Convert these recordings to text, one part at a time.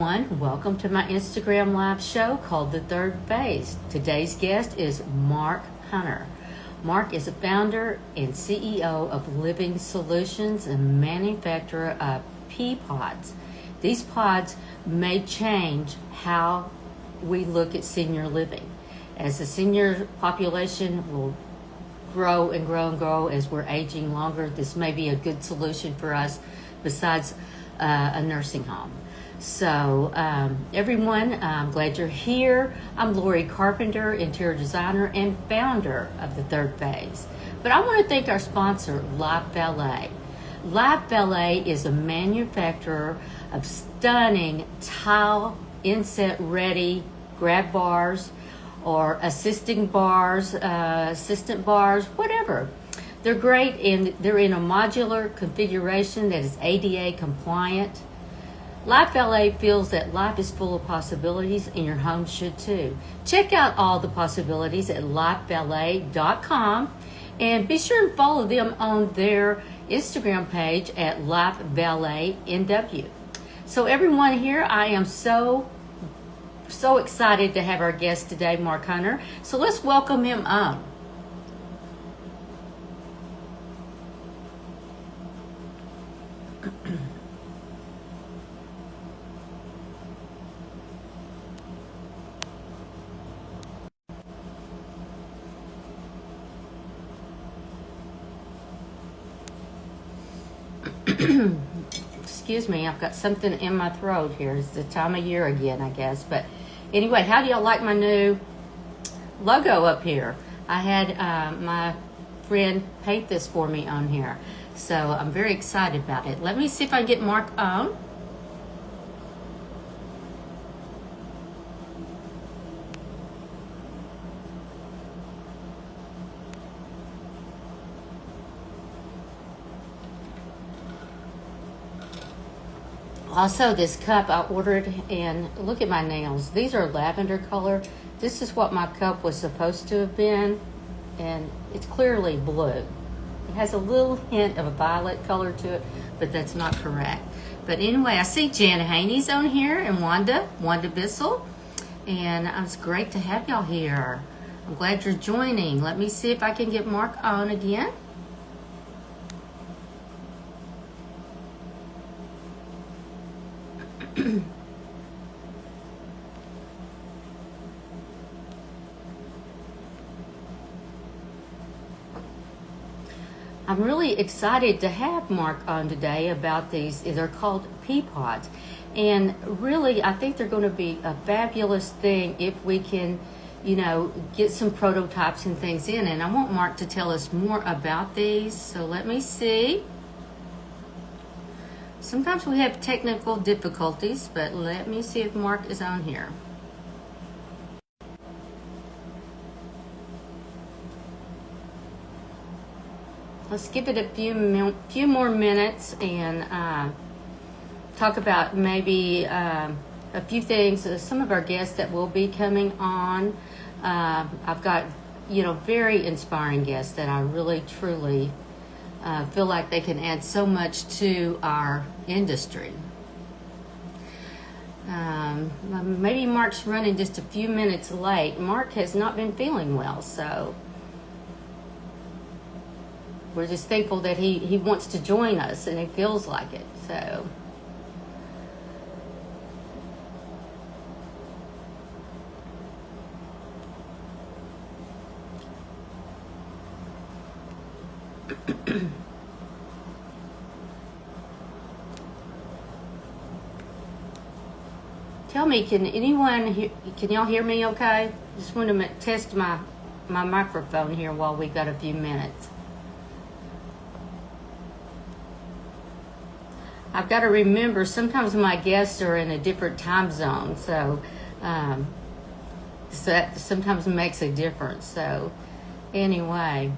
Welcome to my Instagram live show called The Third Phase. Today's guest is Mark Hunter. Mark is a founder and CEO of Living Solutions and manufacturer of ppod. These pods may change how we look at senior living. As the senior population will grow and grow and grow as we're aging longer, this may be a good solution for us besides a nursing home. So everyone, I'm glad you're here. I'm Lori Carpenter, interior designer and founder of The Third Phase. But I want to thank our sponsor, Life Valet. Life Valet is a manufacturer of stunning tile inset ready grab bars or assistant bars, whatever. They're great and they're in a modular configuration that is ADA compliant. Life Valet feels that life is full of possibilities and your home should too. Check out all the possibilities at lifevalet.com and be sure and follow them on their Instagram page at lifevaletnw. So everyone here, I am so excited to have our guest today, Mark Hunter. So let's welcome him on. Excuse me, I've got something in my throat here. It's the time of year again, I guess. But anyway, how do y'all like my new logo up here? I had my friend paint this for me on here. So I'm very excited about it. Let me see if I can get Mark on. Also, this cup I ordered, and look at my nails. These are lavender color. This is what my cup was supposed to have been, and it's clearly blue. It has a little hint of a violet color to it, but that's not correct. But anyway, I see Jan Haney's on here and Wanda Bissell, and it's great to have y'all here. I'm glad you're joining. Let me see if I can get Mark on again. I'm really excited to have Mark on today about these. They're called ppod, and really I think they're going to be a fabulous thing if we can, get some prototypes and things in. And I want Mark to tell us more about these. So let me see. Sometimes we have technical difficulties, but let me see if Mark is on here. Let's give it a few more minutes and talk about maybe a few things. Some of our guests that will be coming on. I've got, very inspiring guests that I really, truly feel like they can add so much to our industry. Maybe Mark's running just a few minutes late. Mark has not been feeling well, so we're just thankful that he wants to join us and he feels like it. So tell me, can y'all hear me okay? Just want to test my microphone here while we got a few minutes. I've got to remember sometimes my guests are in a different time zone, so that sometimes makes a difference. So anyway,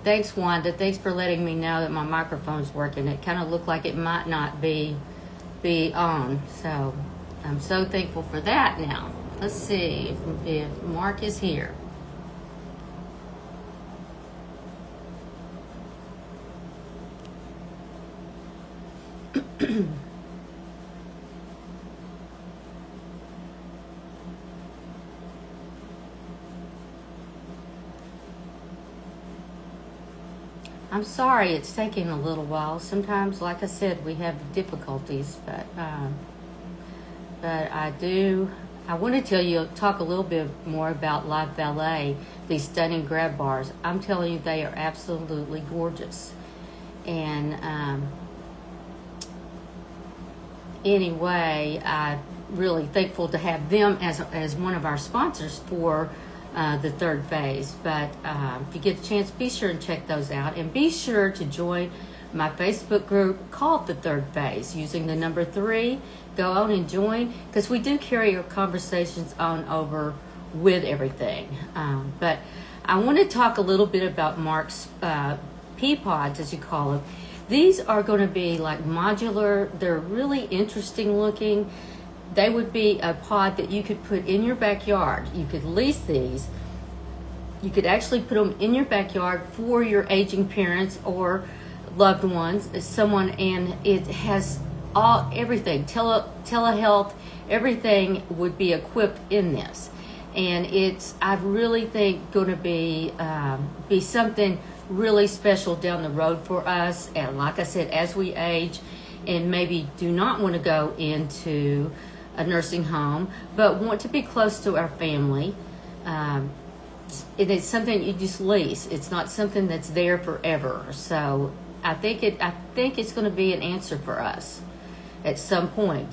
thanks Wanda. Thanks for letting me know that my microphone's working. It kind of looked like it might not be on, so I'm so thankful for that. Now let's see if Mark is here. I'm sorry it's taking a little while. Sometimes, like I said, we have difficulties, but I want to talk a little bit more about Live Valet, these stunning grab bars. I'm telling you, they are absolutely gorgeous. And anyway, I'm really thankful to have them as one of our sponsors for the third phase. But if you get a chance, be sure and check those out. And be sure to join my Facebook group called The Third Phase using the number 3. Go on and join because we do carry our conversations on over with everything. But I want to talk a little bit about Mark's ppod, as you call them. These are going to be like modular. They're really interesting looking. They would be a pod that you could put in your backyard. You could lease these. You could actually put them in your backyard for your aging parents or loved ones, someone, and it has everything, telehealth, everything would be equipped in this. And it's, I really think, going to be something really special down the road for us. And like I said, as we age and maybe do not want to go into a nursing home, but want to be close to our family, it is something you just lease. It's not something that's there forever. So I think it's going to be an answer for us at some point.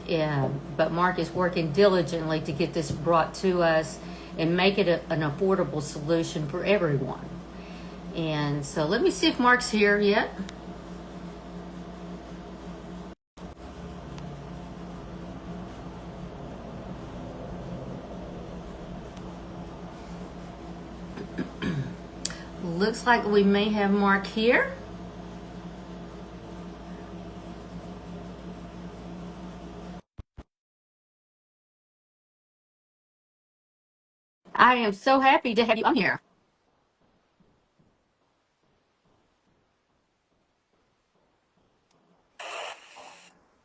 But Mark is working diligently to get this brought to us and make it an affordable solution for everyone. And so let me see if Mark's here yet. Looks like we may have Mark here. I am so happy to have you on here.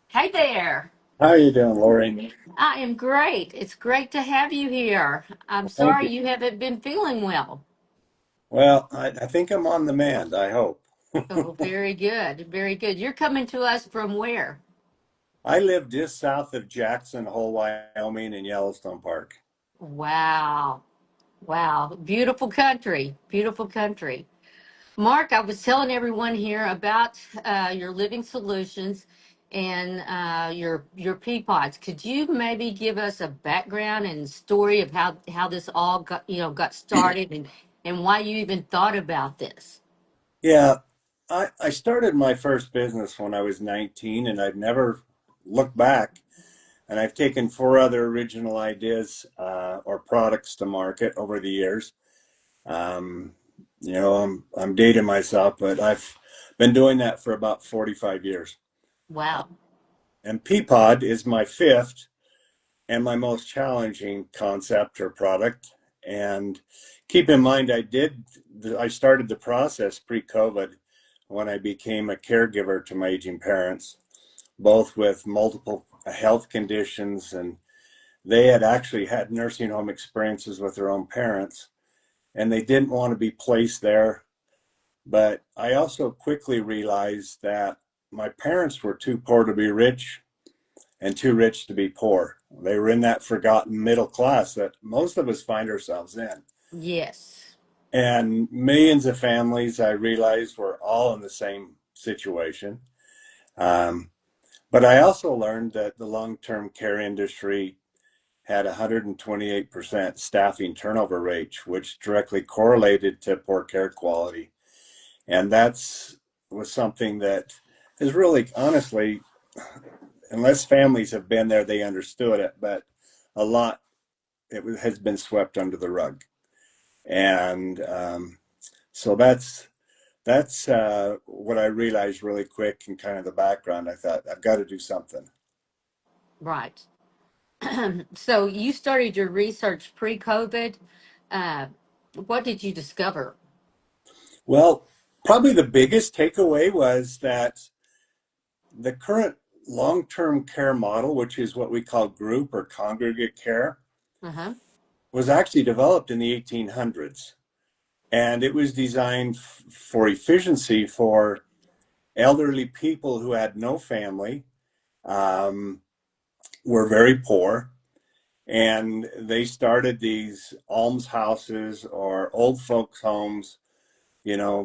Hey there. How are you doing, Lori? I am great. It's great to have you here. I'm Well, thank sorry you. you haven't been feeling well. Well, I think I'm on the mend, I hope. Oh, very good. Very good. You're coming to us from where? I live just south of Jackson Hole, Wyoming, in Yellowstone Park. Wow. Wow. Beautiful country. Beautiful country. Mark, I was telling everyone here about your living solutions and your pea pods. Could you maybe give us a background and story of how this all got started and why you even thought about this? Yeah, I started my first business when I was 19, and I've never looked back. And I've taken 4 other original ideas or products to market over the years. Um, I'm dating myself, but I've been doing that for about 45 years. Wow. And Peapod is my fifth and my most challenging concept or product. And keep in mind, I started the process pre-COVID when I became a caregiver to my aging parents, both with multiple health conditions, and they had actually had nursing home experiences with their own parents, and they didn't want to be placed there. But I also quickly realized that my parents were too poor to be rich and too rich to be poor. They were in that forgotten middle class that most of us find ourselves in. Yes. And millions of families, I realized, were all in the same situation. Um, but I also learned that the long term care industry had 128% staffing turnover rate, which directly correlated to poor care quality. And that's was something that is really, honestly, unless families have been there, they understood it. But a lot has been swept under the rug, and so that's what I realized really quick and kind of the background. I thought I've got to do something. Right. So you started your research pre-COVID. Uh, what did you discover? Well, probably the biggest takeaway was that the current long-term care model, which is what we call group or congregate care, Uh-huh. was actually developed in the 1800s. And it was designed for efficiency for elderly people who had no family, um, were very poor, and they started these almshouses or old folks' homes,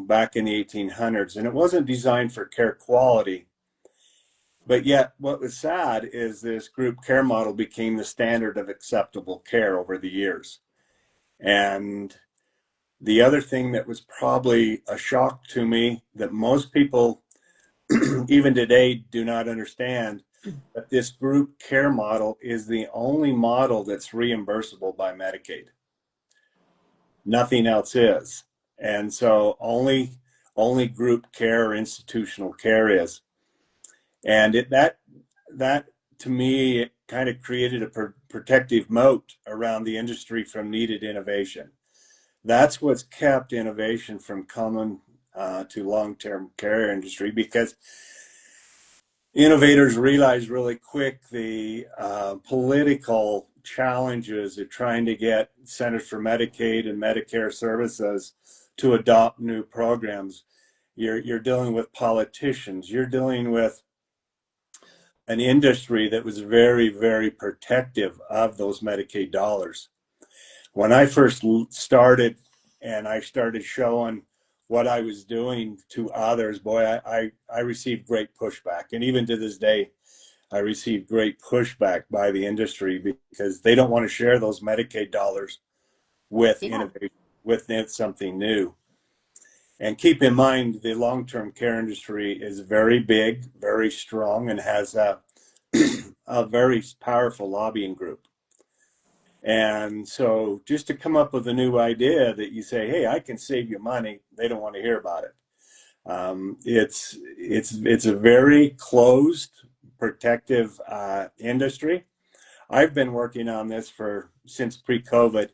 back in the 1800s. And it wasn't designed for care quality. But yet, what was sad is this group care model became the standard of acceptable care over the years. And the other thing that was probably a shock to me that most people, even today, do not understand that this group care model is the only model that's reimbursable by Medicaid. Nothing else is. And so only group care or institutional care is. And that to me, it kind of created a protective moat around the industry from needed innovation. That's what's kept innovation from coming to long-term care industry, because innovators realized really quick the political challenges of trying to get Centers for Medicaid and Medicare Services to adopt new programs. You're dealing with politicians. You're dealing with an industry that was very, very protective of those Medicaid dollars. When I first started and I started showing what I was doing to others, boy, I received great pushback. And even to this day, I received great pushback by the industry because they don't want to share those Medicaid dollars with Yeah. innovation, with something new. And keep in mind, the long-term care industry is very big, very strong, and has a very powerful lobbying group. And so just to come up with a new idea that you say, hey, I can save you money, they don't want to hear about it. It's a very closed, protective industry. I've been working on this since pre-COVID,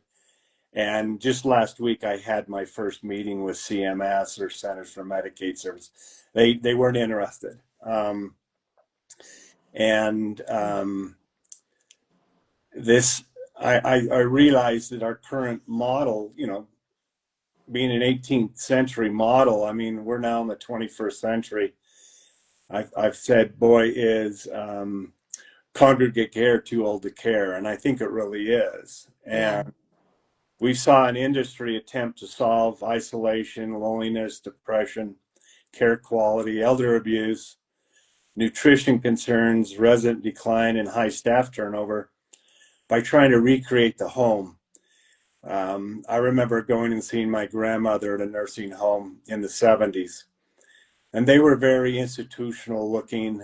and just last week I had my first meeting with CMS, or Centers for Medicaid Services. They weren't interested, and this I realized that our current model, being an 18th century model, I mean, we're now in the 21st century. I've said, boy, is congregate care too old to care? And I think it really is. Yeah. And we saw an industry attempt to solve isolation, loneliness, depression, care quality, elder abuse, nutrition concerns, resident decline, and high staff turnover by trying to recreate the home. I remember going and seeing my grandmother at a nursing home in the 70s, and they were very institutional looking.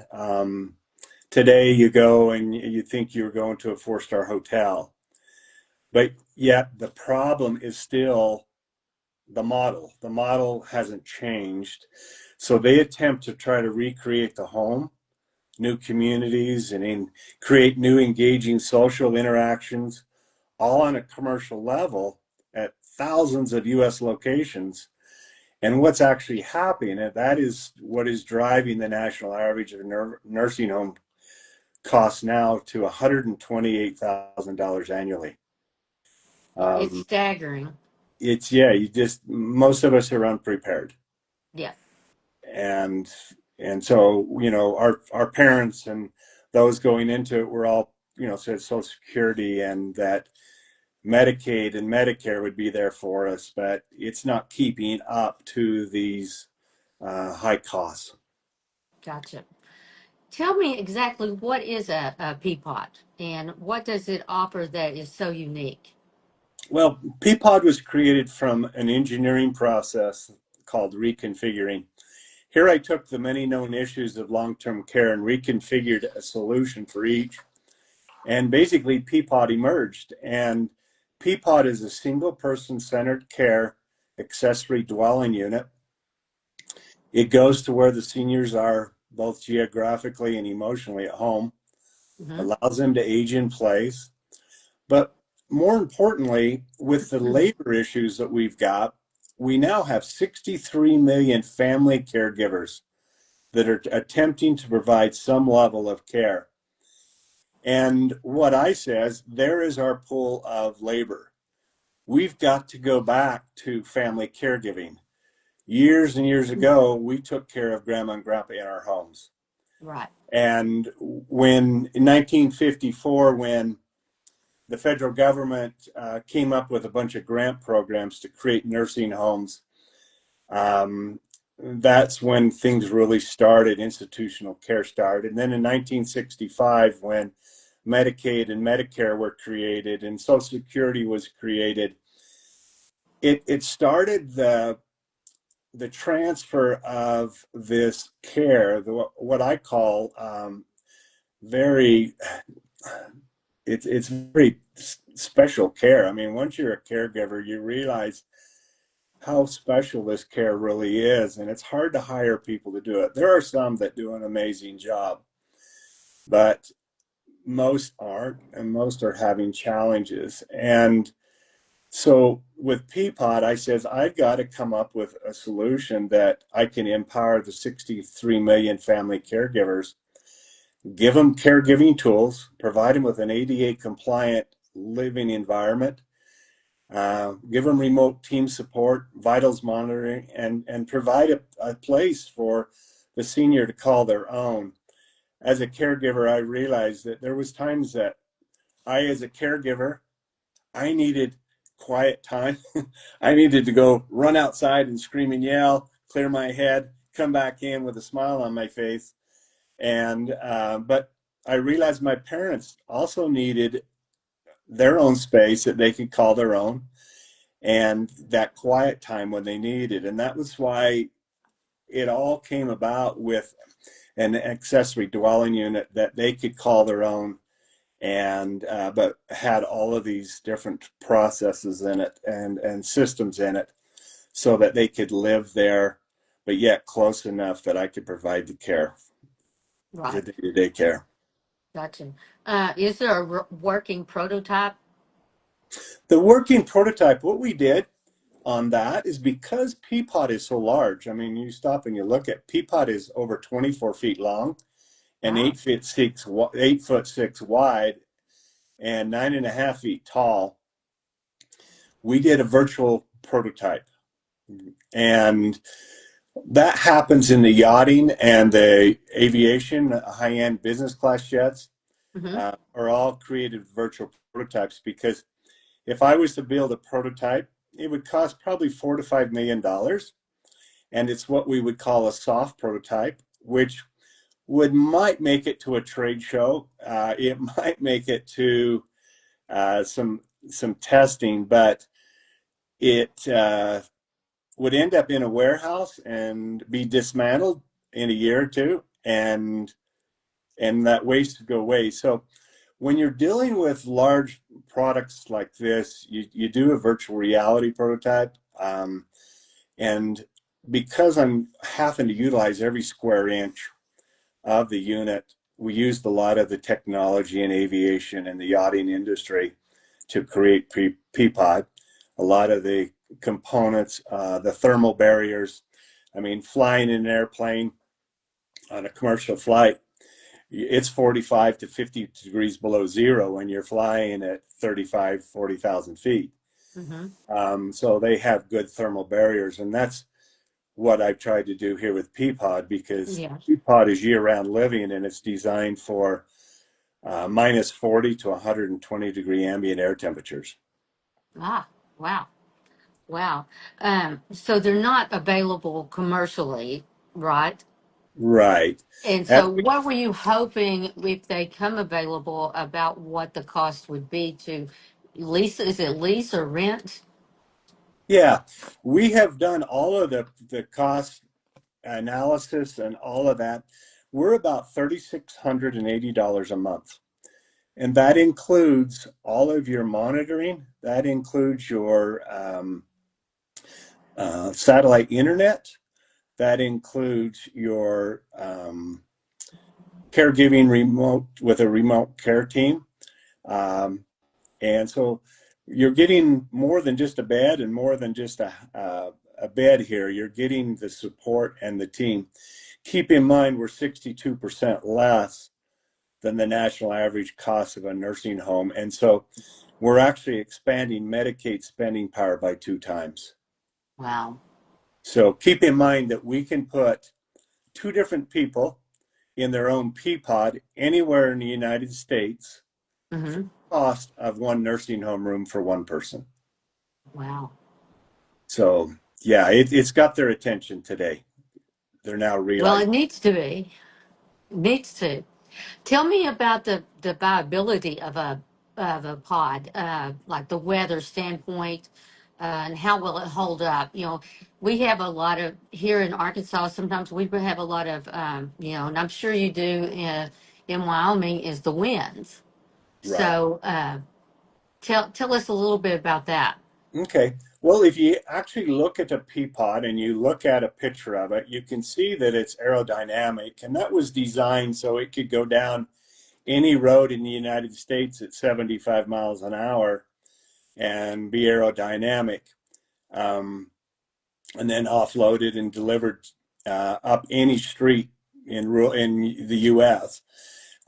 Today you go and you think you're going to a four-star hotel, but yet the problem is still the model. The model hasn't changed. So they attempt to try to recreate the home, new communities, and create new engaging social interactions, all on a commercial level at thousands of US locations. And what's actually happening, and that is what is driving the national average of nursing home costs now to $128,000 annually. It's staggering. Most of us are unprepared. Yeah. And so, our parents and those going into it were all, said Social Security and that Medicaid and Medicare would be there for us, but it's not keeping up to these high costs. Gotcha. Tell me exactly what is a ppod and what does it offer that is so unique? Well, ppod was created from an engineering process called reconfiguring. Here I took the many known issues of long-term care and reconfigured a solution for each. And basically ppod emerged. And ppod is a single person centered care accessory dwelling unit. It goes to where the seniors are both geographically and emotionally at home, Mm-hmm. allows them to age in place. But more importantly, with the labor issues that we've got, we now have 63 million family caregivers that are attempting to provide some level of care. And what I says, there is our pool of labor. We've got to go back to family caregiving. Years and years ago, we took care of grandma and grandpa in our homes. Right. And when in 1954, when the federal government came up with a bunch of grant programs to create nursing homes, that's when things really started, institutional care started. And then in 1965, when Medicaid and Medicare were created and Social Security was created, it started the transfer of this care, what I call very, it's very special care. I mean, once you're a caregiver, you realize how special this care really is, and it's hard to hire people to do it. There are some that do an amazing job, but most aren't, and most are having challenges. And so with ppod, I says I've got to come up with a solution that I can empower the 63 million family caregivers, give them caregiving tools, provide them with an ADA compliant living environment, give them remote team support, vitals monitoring, and provide a place for the senior to call their own. As a caregiver, I realized that there was times that as a caregiver, I needed quiet time. I needed to go run outside and scream and yell, clear my head, come back in with a smile on my face. And but I realized my parents also needed their own space that they could call their own, and that quiet time when they needed. And that was why it all came about with an accessory dwelling unit that they could call their own, and but had all of these different processes in it and systems in it so that they could live there, but yet close enough that I could provide the care, the Right. day-to-day care. Gotcha. Is there a working prototype? The working prototype, what we did on that is because ppod is so large. I mean, you stop and you look at ppod is over 24 feet long and Wow. 8'6" wide and 9.5 feet tall. We did a virtual prototype, and that happens in the yachting and the aviation. High-end business class jets Mm-hmm. are all created virtual prototypes, because if I was to build a prototype, it would cost probably $4 to $5 million. And it's what we would call a soft prototype, which might make it to a trade show. It might make it to some testing, but it would end up in a warehouse and be dismantled in a year or two, and that waste would go away. So when you're dealing with large products like this, you do a virtual reality prototype. And because I'm having to utilize every square inch of the unit, we used a lot of the technology in aviation and the yachting industry to create ppod. A lot of the components, the thermal barriers. I mean, flying in an airplane on a commercial flight, it's 45 to 50 degrees below zero when you're flying at 35, 40,000 feet. Mm-hmm. So they have good thermal barriers, and that's what I've tried to do here with ppod, because Yeah. ppod is year-round living, and it's designed for minus 40 to 120 degree ambient air temperatures. Ah, wow. Wow. So they're not available commercially, right? Right. And As so we, what were you hoping if they come available about what the cost would be to lease? Is it lease or rent? yeah, we have done all of the cost analysis and all of that. We're about $3,680 a month. And that includes all of your monitoring. That includes your satellite internet. That includes your caregiving remote with a remote care team. Um, and so you're getting more than just a bed and more than just a bed here. You're getting the support and the team. keep in mind we're 62% less than the national average cost of a nursing home. And so we're actually expanding Medicaid spending power by 2 times. Wow. So keep in mind that we can put 2 different people in their own ppod anywhere in the United States for Hmm. the cost of one nursing home room for one person. Wow. So yeah, it's got their attention today. They're now Well, realizing. it needs to be. It needs to. Tell me about the viability of a pod, like the weather standpoint, and how will it hold up? You know, we have a lot of here in Arkansas. Sometimes we have a lot of, and I'm sure you do in Wyoming is the winds. Right. So tell us a little bit about that. Okay. Well, if you actually look at a pea pod and you look at a picture of it, you can see that it's aerodynamic, and that was designed so it could go down any road in the United States at 75 miles an hour and be aerodynamic, um, and then offloaded and delivered up any street in the U.S.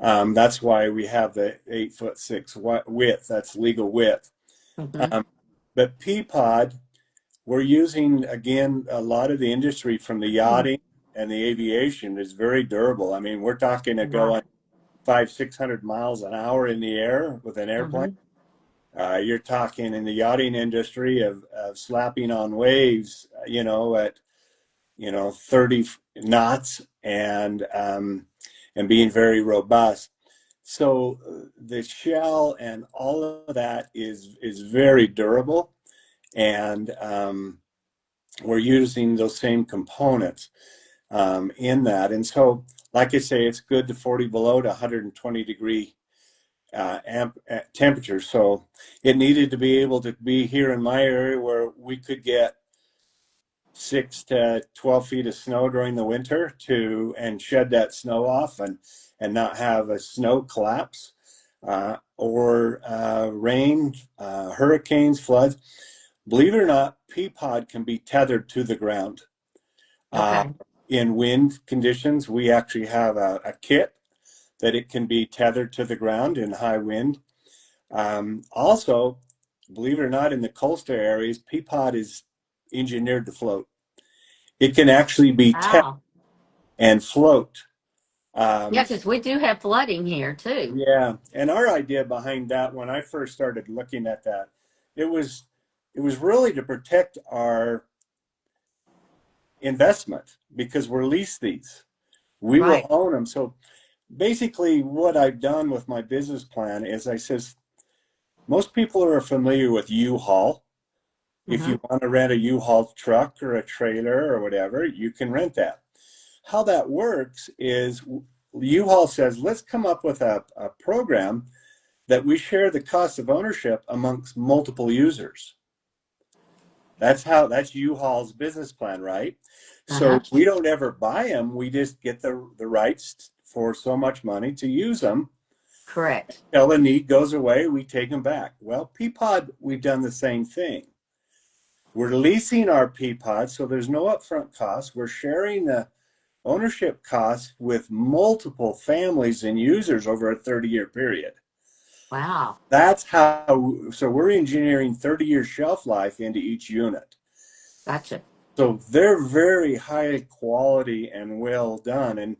That's why we have the 8'6" width. That's legal width. Hmm. Um, but Peapod, we're using again a lot of the industry from the yachting and the aviation is very durable. I mean, we're talking to going Right. 500-600 miles an hour in the air with an airplane. Hmm. You're talking in the yachting industry of slapping on waves, at 30 knots and being very robust. So the shell and all of that is very durable, and we're using those same components in that. And so, like I say, it's good to 40 below to 120-degree temperature. So it needed to be able to be here in my area where we could get 6 to 12 feet of snow during the winter and shed that snow off and not have a snow collapse or rain, hurricanes, floods. Believe it or not, Peapod can be tethered to the ground. Uh, Okay. in wind conditions, we actually have a kit that it can be tethered to the ground in high wind. Also, believe it or not, in the coastal areas, Peapod is engineered to float. It can actually be tethered Wow. and float. Yeah, Um, because we do have flooding here too. yeah, and our idea behind that, when I first started looking at that, it was it was really to protect our investment because we're leased these. We will Right. own them. So basically, what I've done with my business plan is I says most people are familiar with U-Haul. If Hmm. you want to rent a U-Haul truck or a trailer or whatever, you can rent that. How that works is U-Haul says, let's come up with a program that we share the cost of ownership amongst multiple users. That's U-Haul's business plan, right? Uh-huh. So we don't ever buy them. We just get the rights for so much money to use them. Correct. Until the need goes away, we take them back. Well, Peapod, we've done the same thing. We're leasing our Peapod, so there's no upfront costs. We're sharing the ownership costs with multiple families and users over a 30-year period. Wow. So we're engineering 30-year shelf life into each unit. Gotcha. So they're very high quality and well done.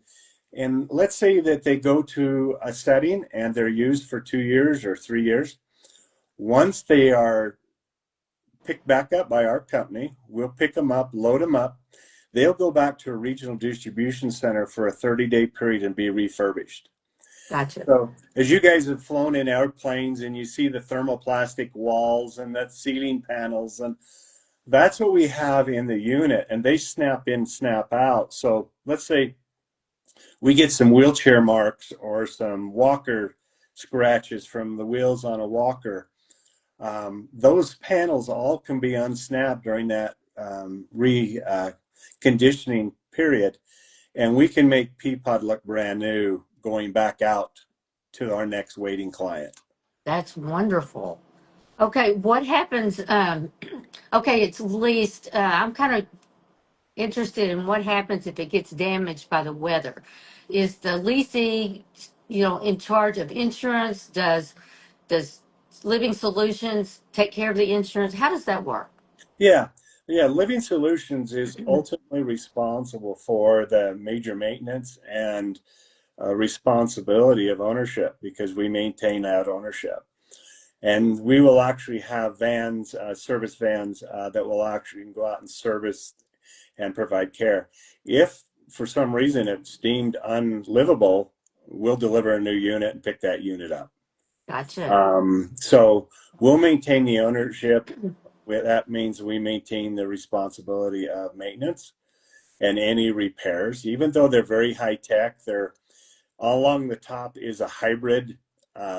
And let's say that they go to a setting and they're used for 2 years or 3 years. Once they are picked back up by our company, we'll pick them up, load them up. They'll go back to a regional distribution center for a 30-day period and be refurbished. Gotcha. So as you guys have flown in airplanes and you see the thermoplastic walls and the ceiling panels, and that's what we have in the unit, and they snap in, snap out. So let's say we get some wheelchair marks or some walker scratches from the wheels on a walker. Those panels all can be unsnapped during that reconditioning period, and we can make Peapod look brand new going back out to our next waiting client. That's wonderful. Okay, what happens? Okay, it's leased. I'm kind of interested in what happens if it gets damaged by the weather. Is the leasing, in charge of insurance? Does Living Solutions take care of the insurance? How does that work? Yeah, yeah. Living Solutions is ultimately responsible for the major maintenance and responsibility of ownership because we maintain that ownership. And we will actually have vans, service vans, that will actually go out and service and provide care. If for some reason it's deemed unlivable, we'll deliver a new unit and pick that unit up. Gotcha. So we'll maintain the ownership. That means we maintain the responsibility of maintenance and any repairs. Even though they're very high tech, they're all along the top is a hybrid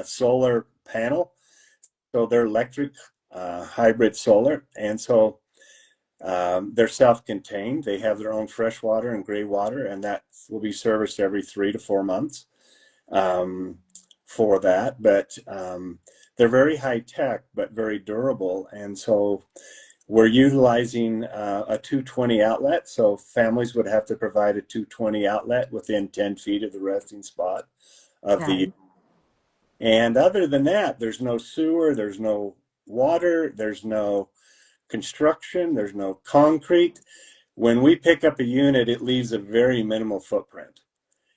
solar panel. So they're electric hybrid solar. And so they're self-contained. They have their own fresh water and gray water, and that will be serviced every 3 to 4 months for that. But they're very high tech, but very durable. And so we're utilizing a 220 outlet. So families would have to provide a 220 outlet within 10 feet of the resting spot of the. Okay. And other than that, there's no sewer, there's no water, there's no construction, there's no concrete. When we pick up a unit, it leaves a very minimal footprint.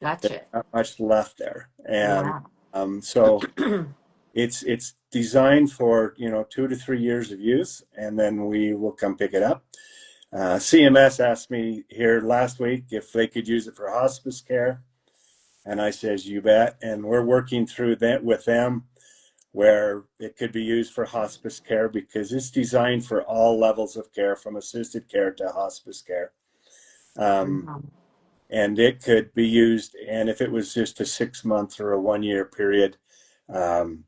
There's Gotcha. not much left there. And Wow. so it's designed for 2 to 3 years of use, and then we will come pick it up. CMS asked me here last week if they could use it for hospice care, and I says, you bet. And we're working through that with them where it could be used for hospice care because it's designed for all levels of care, from assisted care to hospice care. Wow. And it could be used, and if it was just a 6 month or a 1 year period, um,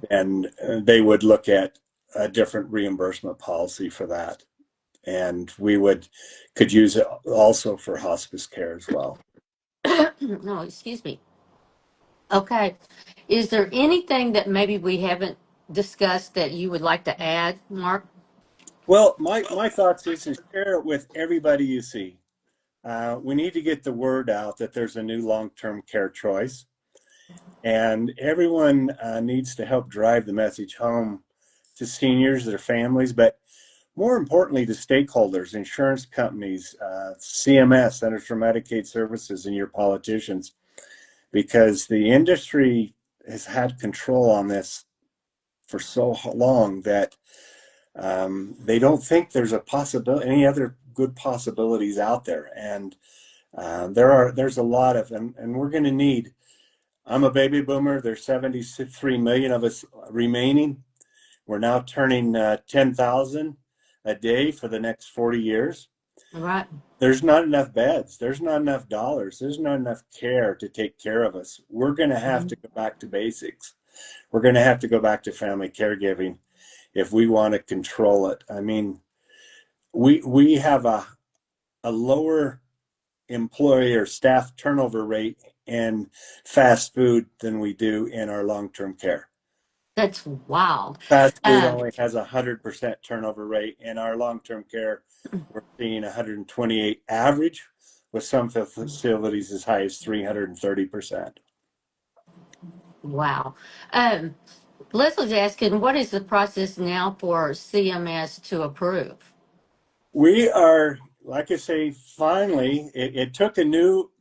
and they would look at a different reimbursement policy for that. And we could use it also for hospice care as well. No, excuse me. Okay. Is there anything that maybe we haven't discussed that you would like to add, Mark? Well, my thoughts is to share it with everybody you see. We need to get the word out that there's a new long-term care choice, and everyone needs to help drive the message home to seniors, their families, but more importantly to stakeholders, insurance companies, CMS, Centers for Medicaid Services, and your politicians, because the industry has had control on this for so long that they don't think there's a possibility, any other good possibilities out there. And there's a lot of, and we're going to need, I'm a baby boomer. There's 73 million of us remaining. We're now turning 10,000 a day for the next 40 years. Right. There's not enough beds. There's not enough dollars. There's not enough care to take care of us. We're going to have to go back to basics. We're going to have to go back to family caregiving if we want to control it. I mean, we have a lower employee or staff turnover rate in fast food than we do in our long-term care. That's wild. Fast food Um, only has 100% turnover rate. In our long-term care, we're seeing 128 average, with some facilities as high as 330%. wow. Um, Leslie's asking, what is the process now for CMS to approve? We are, like I say, finally, it took a new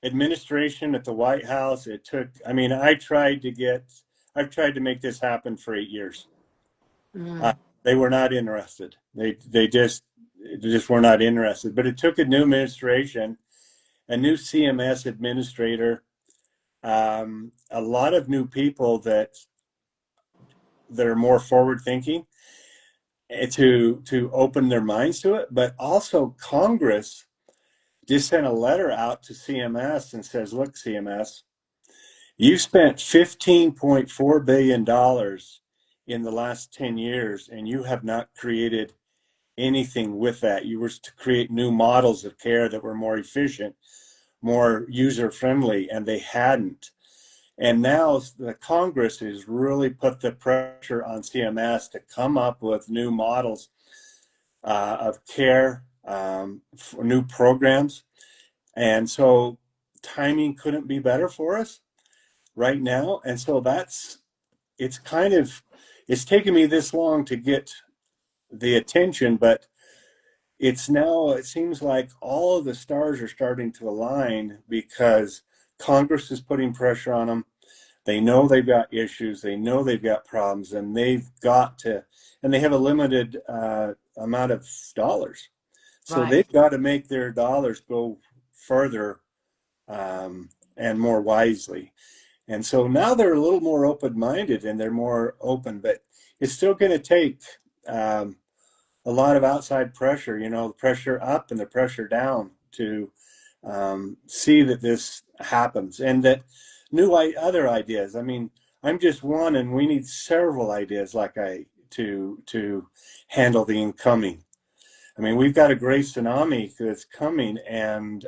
administration at the White House. It took, I mean, I've tried to make this happen for 8 years. Uh, Mm, they were not interested. They just were not interested. But it took a new administration, a new CMS administrator, a lot of new people that are more forward thinking, to open their minds to it. But also Congress just sent a letter out to CMS and says, look, CMS, you spent $15.4 billion in the last 10 years, and you have not created anything with that. You were to create new models of care that were more efficient, more user friendly, and they hadn't. And now the Congress has really put the pressure on CMS to come up with new models of care, for new programs. And so timing couldn't be better for us right now. And so it's kind of, it's taken me this long to get the attention, but it's now, it seems like all of the stars are starting to align because Congress is putting pressure on them. They know they've got issues, they know they've got problems, and they've got to, and they have a limited amount of dollars. So Right. they've got to make their dollars go further and more wisely. And so now they're a little more open-minded and they're more open, but it's still going to take um, a lot of outside pressure, the pressure up and the pressure down to see that this happens and that other ideas. I mean, I'm just one, and we need several ideas to handle the incoming. I mean, we've got a great tsunami that's coming, and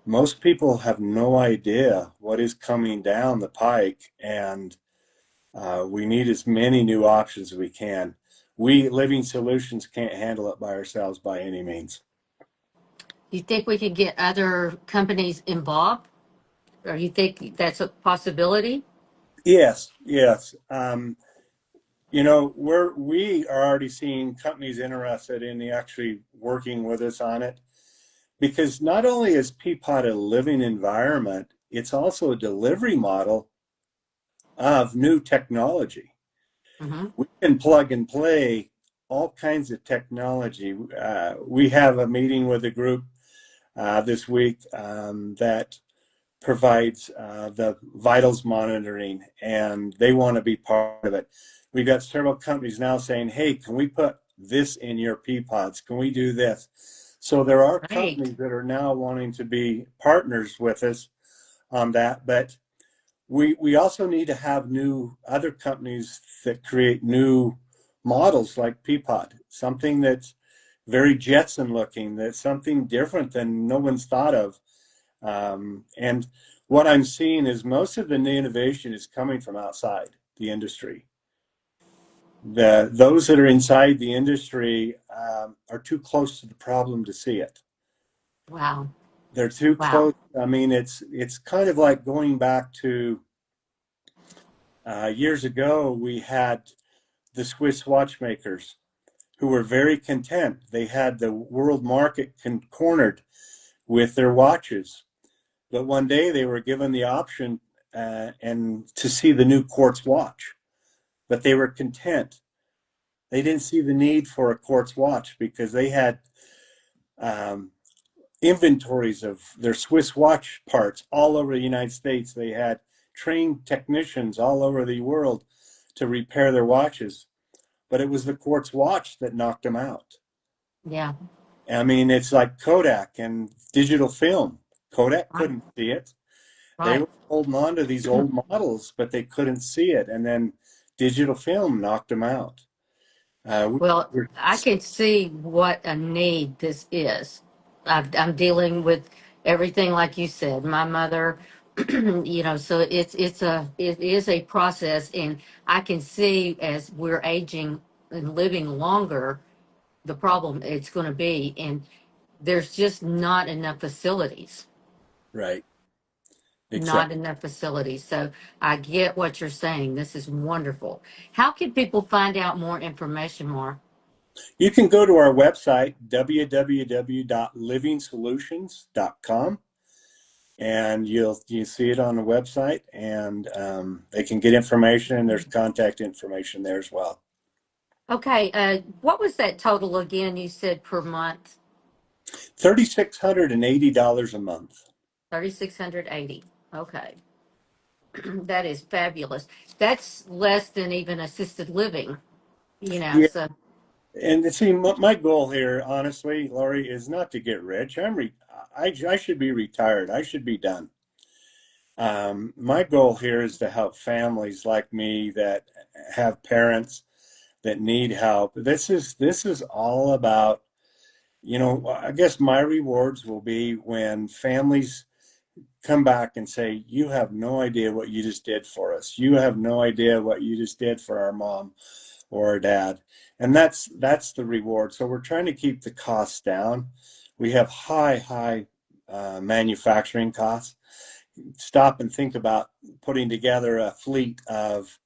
most people have no idea what is coming down the pike, and we need as many new options as we can. We Living Solutions can't handle it by ourselves by any means. You think we could get other companies involved? Or you think that's a possibility? Yes, yes. We are already seeing companies interested in actually working with us on it because not only is ppod a living environment, it's also a delivery model of new technology. Mm-hmm. We can plug and play all kinds of technology. We have a meeting with a group this week that provides the vitals monitoring, and they want to be part of it. We've got several companies now saying, hey, can we put this in your ppod? Can we do this? So there are Great. companies that are now wanting to be partners with us on that, but we also need to have new other companies that create new models like ppod, something that's very Jetson looking, that's something different than no one's thought of. And what I'm seeing is most of the new innovation is coming from outside the industry. Those that are inside the industry are too close to the problem to see it. Wow. They're too Wow. close. I mean, it's kind of like going back to years ago. We had the Swiss watchmakers who were very content. They had the world market cornered with their watches. But one day they were given the option and to see the new quartz watch, but they were content. They didn't see the need for a quartz watch because they had um, inventories of their Swiss watch parts all over the United States. They had trained technicians all over the world to repair their watches, but it was the quartz watch that knocked them out. Yeah. I mean, it's like Kodak and digital film. Kodak Right. couldn't see it. They Right. were holding on to these old models, but they couldn't see it. And then digital film knocked them out. Well, We're, I can see what a need this is. I'm dealing with everything like you said. My mother, so it is a process, and I can see as we're aging and living longer, the problem it's going to be, and there's just not enough facilities. right, Not exactly. enough facilities. So I get what you're saying. This is wonderful. How can people find out more information, Mark? You can go to our website, www.livingsolutions.com, and you see it on the website, and they can get information, and there's contact information there as well. Okay, what was that total again? You said per month, $3,680 a month. 3,680. Okay, that is fabulous. That's less than even assisted living. Yeah, So and see, my goal here, honestly, Lori, is not to get rich. I should be retired. I should be done. My goal here is to help families like me that have parents that need help. This is all about, I guess my rewards will be when families come back and say, "You have no idea what you just did for us. You have no idea what you just did for our mom. or a dad, and that's the reward. So we're trying to keep the costs down. We have high manufacturing costs. Stop and think about putting together a fleet of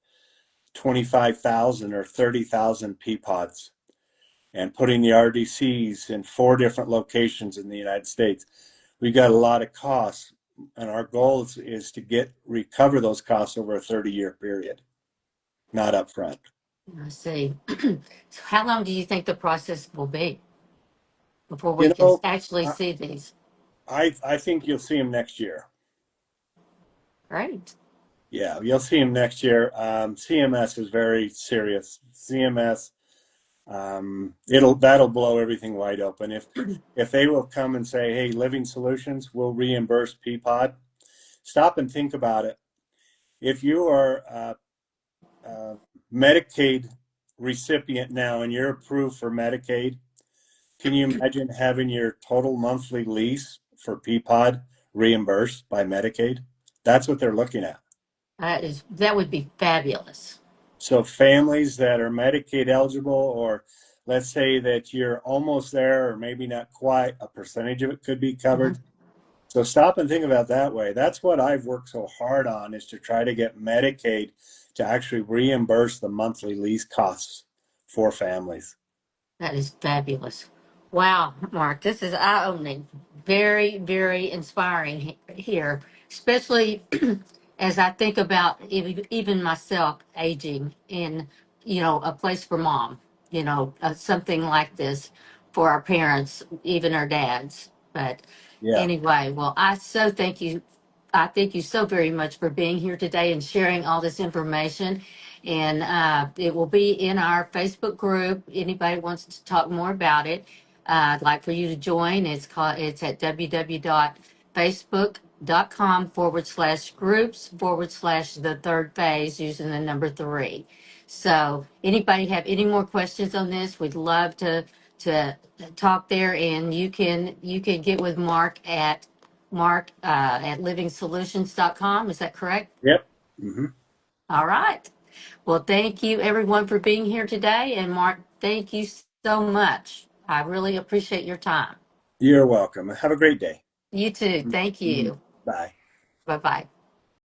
25,000 or 30,000 ppod and putting the RDCs in 4 different locations in the United States. We've got a lot of costs, and our goal is to recover those costs over a 30-year period, not upfront. I see. So how long do you think the process will be before we You can know, actually I see these? I think you'll see them next year. Right. Yeah, you'll see them next year. CMS is very serious. CMS, that'll blow everything wide open. If they will come and say, "Hey, Living Solutions, we'll reimburse ppod," stop and think about it. If you are a Medicaid recipient now and you're approved for Medicaid, can you imagine having your total monthly lease for ppod reimbursed by Medicaid? That's what they're looking at. That would be fabulous. So families that are Medicaid eligible, or let's say that you're almost there, or maybe not quite, a percentage of it could be Mhm. covered. So stop and think about that way. That's what I've worked so hard on, is to try to get Medicaid to actually reimburse the monthly lease costs for families. That is fabulous. Wow, Mark, this is eye-opening. Very, very inspiring here, especially as I think about even myself aging in, a place for mom, something like this for our parents, even our dads. But Yeah. anyway, well, I so thank you. I thank you so very much for being here today and sharing all this information. And it will be in our Facebook group. Anybody wants to talk more about it, I'd like for you to join. It's at www.facebook.com/groups/the third phase using the number 3. So anybody have any more questions on this? We'd love to talk there, and you can get with Mark at livingsolutions.com. Is that correct? Yep. Hmm. All right. Well, thank you everyone for being here today. And Mark, thank you so much. I really appreciate your time. You're welcome. Have a great day. You too. Thank Mhm. you. Bye. Bye bye.